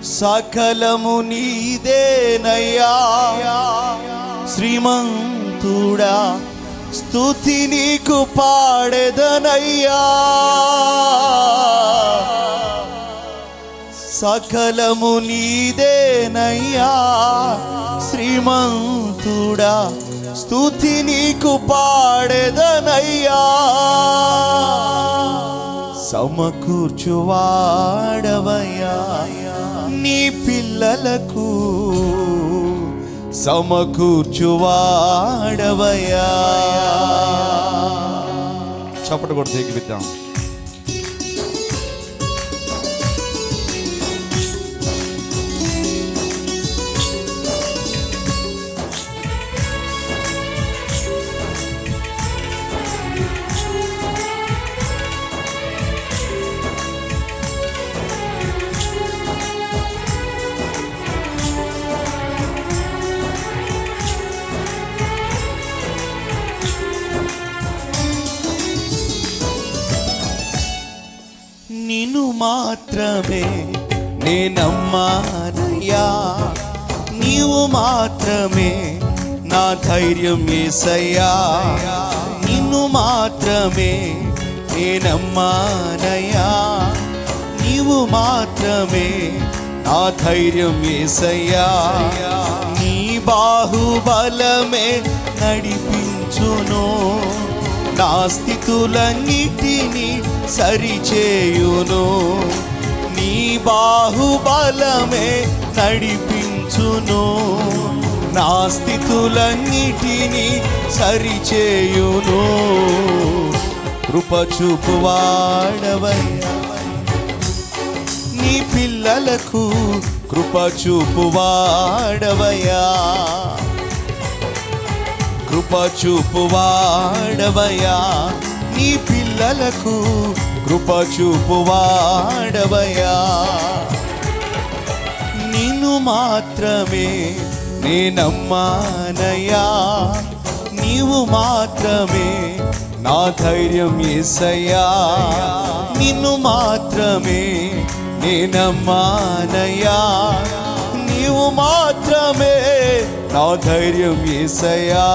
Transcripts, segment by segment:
సకలము నీదేనయ్యా శ్రీమంతుడా, స్తుతి నీకు పాడెదనయ్యా. సకలము నీదేనయ్యా శ్రీమంతుడా, స్తుతి నీకు పాడెదనయ్యా. సమకూర్చువాడవయ్యా నీ పిల్లలకు, సమకూర్చువాడవయ్యా. చప్పట కూడా తెగిద్దాం. నిన్ను మాత్రమే నేనమ్మానయ్యా, నీవు మాత్రమే నా ధైర్యం యేసయ్యా. నిన్ను మాత్రమే నేనమ్మానయ్యా, నీవు మాత్రమే నా ధైర్యం యేసయ్యా. నీ బాహుబలమే నడిపించును, నా స్థితులన్నిటినీ సరిచేయును. నీ బాహుబలమే నడిపించును, నా స్థితులన్నిటినీ సరిచేయును. కృప చూపువాడవయ్యా నీ పిల్లలకు, కృప చూపువాడవయ్యా. కృప చూపువాడవయ్యా నీ పిల్లలకు, కృప చూపువాడవయ్యా. నిన్ను మాత్రమే నేనమ్మానయ్యా, నీవు మాత్రమే నా ధైర్యం యేసయ్యా. నిన్ను మాత్రమే నేనమ్మానయ్యా, నీవు మాత్రమే నా ధైర్యం యేసయ్యా.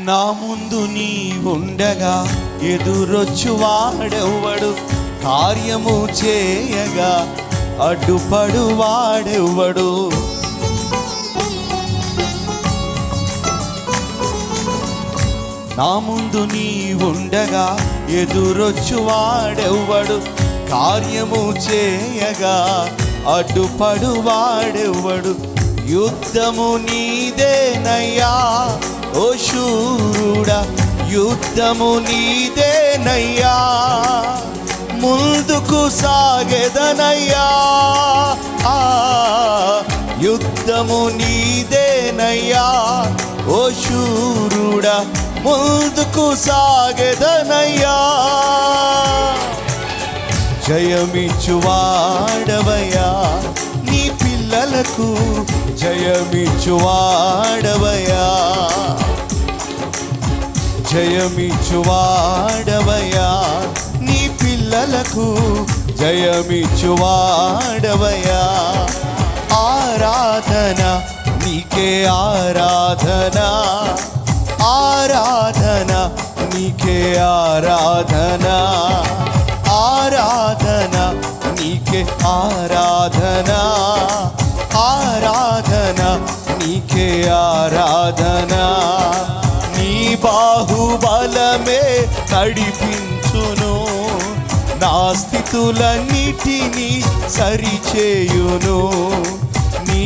నా ముందు నీ ఉండగా ఎదురొచ్చు వాడెవ్వడు, కార్యము చేయగా అడ్డుపడు వాడెవ్వడు. నా ముందు నీ ఉండగా ఎదురొచ్చు వాడెవ్వడు, కార్యము చేయగా అడ్డుపడు వాడెవ్వడు. యుద్ధము నీదేనయ్యా ఓ శూరుడా, యుద్ధము నీదేనయ్యా. ముందుకు సాగెదనయ్యా, యుద్ధము నీదేనయ్యా ఓ శూరుడా, ముందుకు సాగెదనయ్యా. జయమిచ్చువాడవయ్యా నీ పిల్లలకు, జయమిచ్చువాడవయ్యా. జయమిచ్చువాడవయ్యా నీ పిల్లలకు, జయమిచ్చువాడవయ్యా. ఆరాధన నీకే ఆరాధన, ఆరాధన నీకే ఆరాధన, ఆరాధన నీకే ఆరాధన, ఆరాధన నీకే ఆరాధన. నీ బాహుబలమే నడిపించును, నా స్థితులన్నిటినీ సరిచేయును. నీ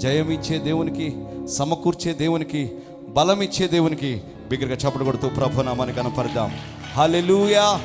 జయమిచ్చే దేవునికి, సమకూర్చే దేవునికి, బలమిచ్చే దేవునికి బిగ్గరగా చప్పట్లు కొడుతూ ప్రభునామాన్ని కనపడదాం. హల్లెలూయా.